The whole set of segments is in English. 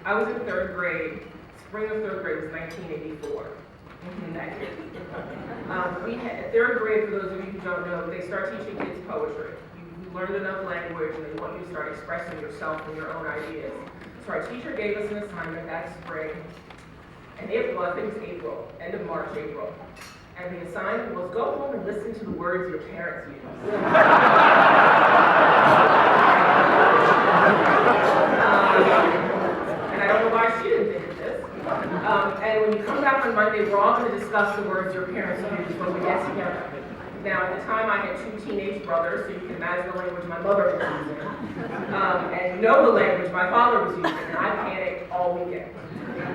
I was in third grade. Spring of third grade was 1984. That year. Third grade, for those of you who don't know, they start teaching kids poetry. You learned enough language and they want you to start expressing yourself and your own ideas. So our teacher gave us an assignment that spring, and April, I think it was April, end of March, April. And the assignment was go home and listen to the words your parents use. And I don't know why she didn't think of this. And when you come back on Monday, we're all going to discuss the words your parents use when we get together. Now, at the time, I had 2 teenage brothers, so you can imagine the language my mother was using. And you know the language my father was using, and I panicked all weekend.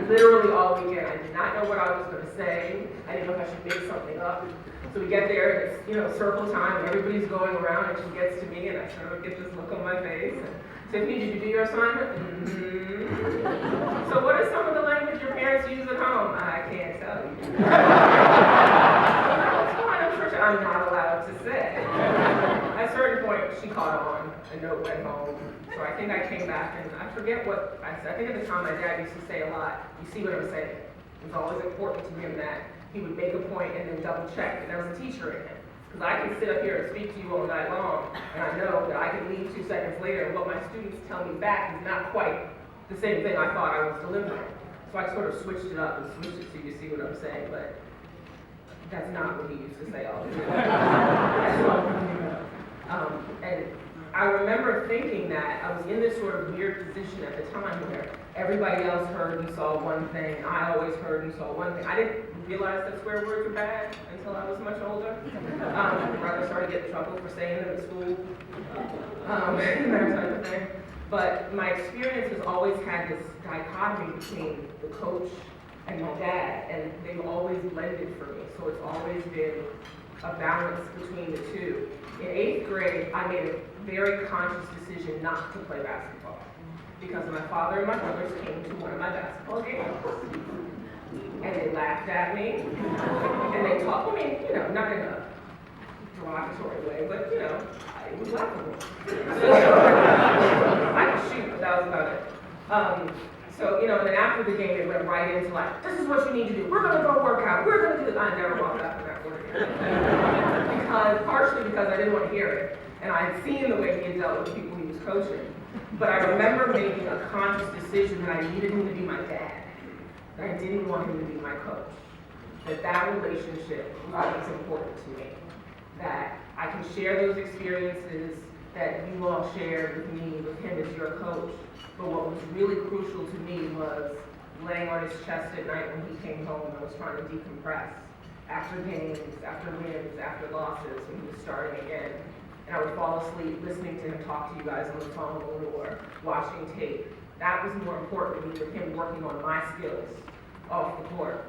Literally all weekend. I did not know what I was going to say. I didn't know if I should make something up. So we get there, and it's, circle time, and everybody's going around, and she gets to me, and I sort of get this look on my face. And, Tiffany, did you do your assignment? Mm-hmm. So what is some of the language your parents use at home? I can't tell you. I'm not allowed to say. At a certain point, she caught on, a note went home. So I think I came back, and I forget what I said. I think at the time my dad used to say a lot, you see what I'm saying? It was always important to him that he would make a point and then double check, and there was a teacher in him. Because I can sit up here and speak to you all night long, and I know that I can leave 2 seconds later, and what my students tell me back is not quite the same thing I thought I was delivering. So I sort of switched it up and switched it so you see what I'm saying, but that's not what he used to say all the time. And I remember thinking that I was in this sort of weird position at the time where everybody else heard and saw one thing, and I always heard and saw one thing. I didn't realize that swear words were bad until I was much older. Rather started getting in trouble for saying them at school, that type of thing. But my experience has always had this dichotomy between the coach and my dad, and they've always blended for me. So it's always been a balance between the two. In 8th grade, I made a very conscious decision not to play basketball because my father and my brothers came to one of my basketball games. And they laughed at me, and they talked, not in a derogatory way, but, it was laughable. I could shoot, but that was about it. So, and then after the game, it went right into like, this is what you need to do. We're going to go work out. We're going to do this. I never walked out of that work again. Partially because I didn't want to hear it. And I had seen the way he had dealt with the people he was coaching. But I remember making a conscious decision that I needed him to be my dad. That I didn't want him to be my coach. That relationship was important to me. That I can share those experiences that you all shared with me, with him as your coach. But what was really crucial to me was laying on his chest at night when he came home and was trying to decompress. After games, after wins, after losses, when he was starting again. And I would fall asleep listening to him talk to you guys on the phone or watching tape. That was more important to me with him working on my skills off the court.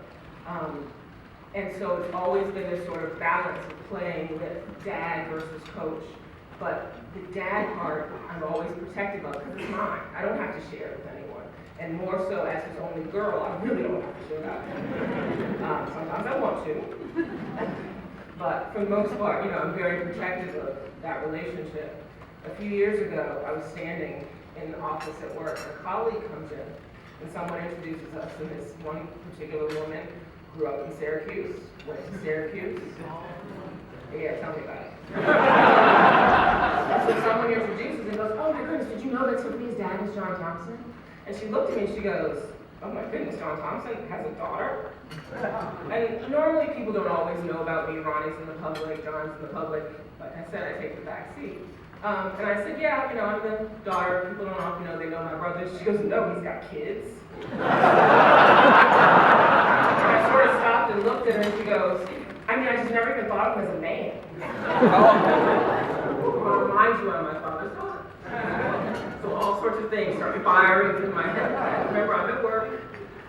And so it's always been this sort of balance of playing with dad versus coach. But the dad part, I'm always protective of because it's mine. I don't have to share it with anyone. And more so as his only girl, I really don't have to share that with him. Sometimes I want to. But for the most part, I'm very protective of that relationship. A few years ago, I was standing in the office at work, and a colleague comes in, and someone introduces us, and this one particular woman grew up in Syracuse, went to Syracuse. Yeah, tell me about it. So someone introduces and goes, oh my goodness, did you know that Tiffany's dad is John Thompson? And she looked at me and she goes, oh my goodness, John Thompson has a daughter? And normally people don't always know about me. Ronnie's in the public, John's in the public. Like I said, I take the back seat. And I said, yeah, I'm the daughter. People don't often know, they know my brothers. She goes, no, he's got kids. And I sort of stopped and looked at her and she goes, I just never even thought of him as a man. I'll remind you, I'm my father's daughter. So all sorts of things started firing in my head. I remember I'm at work,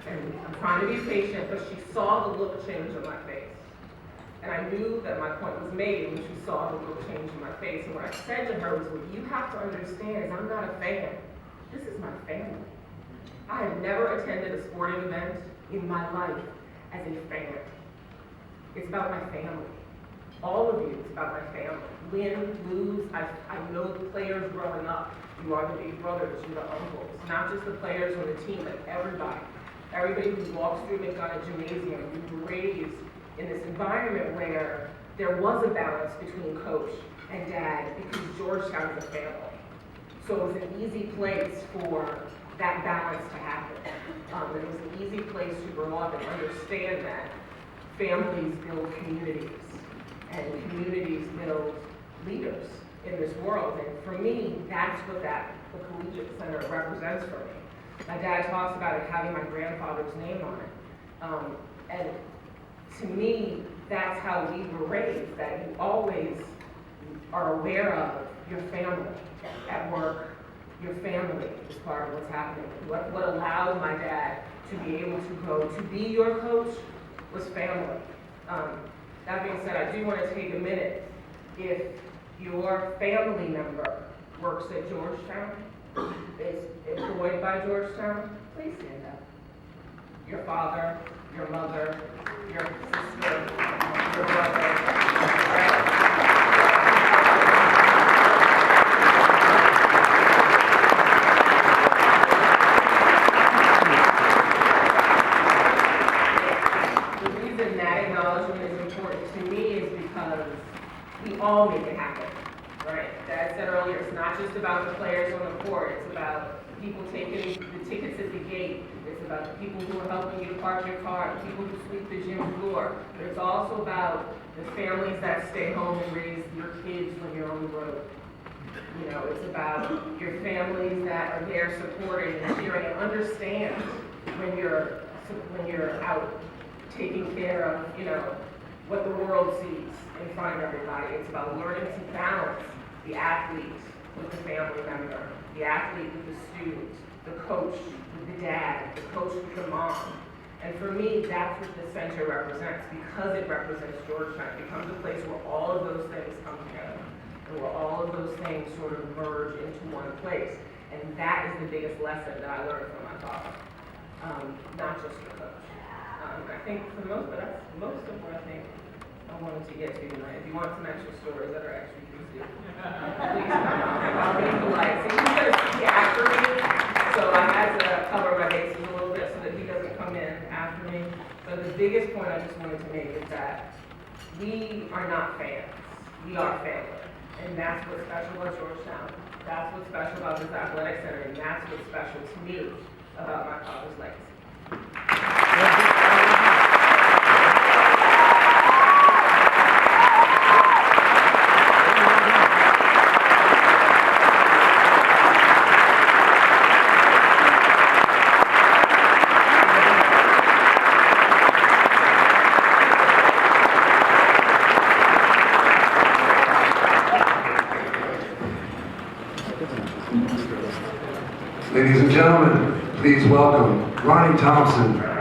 and I'm trying to be patient, but she saw the look change on my face. And I knew that my point was made when she saw the look change in my face. And what I said to her was, what you have to understand is I'm not a fan. This is my family. I have never attended a sporting event in my life as a fan. It's about my family. All of you, it's about my family. Win, lose, I know the players growing up. You are the big brothers, you're the uncles, not just the players on the team, but everybody. Everybody who walks through McDonough Gymnasium, you were raised in this environment where there was a balance between coach and dad because Georgetown is a family. So it was an easy place for that balance to happen. It was an easy place to grow up and understand that families build communities, and communities build leaders in this world. And for me, that's what the Collegiate Center represents for me. My dad talks about it having my grandfather's name on it. And to me, that's how we were raised, that you always are aware of your family at work. Your family is part of what's happening. What allowed my dad to be able to go to be your coach was family. That being said, I do want to take a minute. If your family member works at Georgetown, is employed by Georgetown, please stand up. Your father, your mother, your sister, your brother, right? We all make it happen, right? As I said earlier, it's not just about the players on the court. It's about people taking the tickets at the gate. It's about the people who are helping you to park your car, the people who sweep the gym floor. But it's also about the families that stay home and raise your kids when you're on the road. You know, it's about your families that are there supporting and cheering and understand when you're out taking care of, you know, what the world sees in front of everybody. It's about learning to balance the athlete with the family member, the athlete with the student, the coach with the dad, the coach with the mom. And for me, that's what the center represents. Because it represents Georgetown, it becomes a place where all of those things come together, and where all of those things sort of merge into one place. And that is the biggest lesson that I learned from my father, not just your coach. I think for the most, but that's most of what I think I wanted to get to tonight. If you want some extra stories that are extra juicy, please come on. I'll be polite. So he's going to speak after me, so I had to cover my bases a little bit so that he doesn't come in after me. So the biggest point I just wanted to make is that we are not fans. We are family. And that's what's special about Georgetown. That's what's special about this athletic center, and that's what's special to me about my father's legacy. Ladies and gentlemen, please welcome Ronnie Thompson.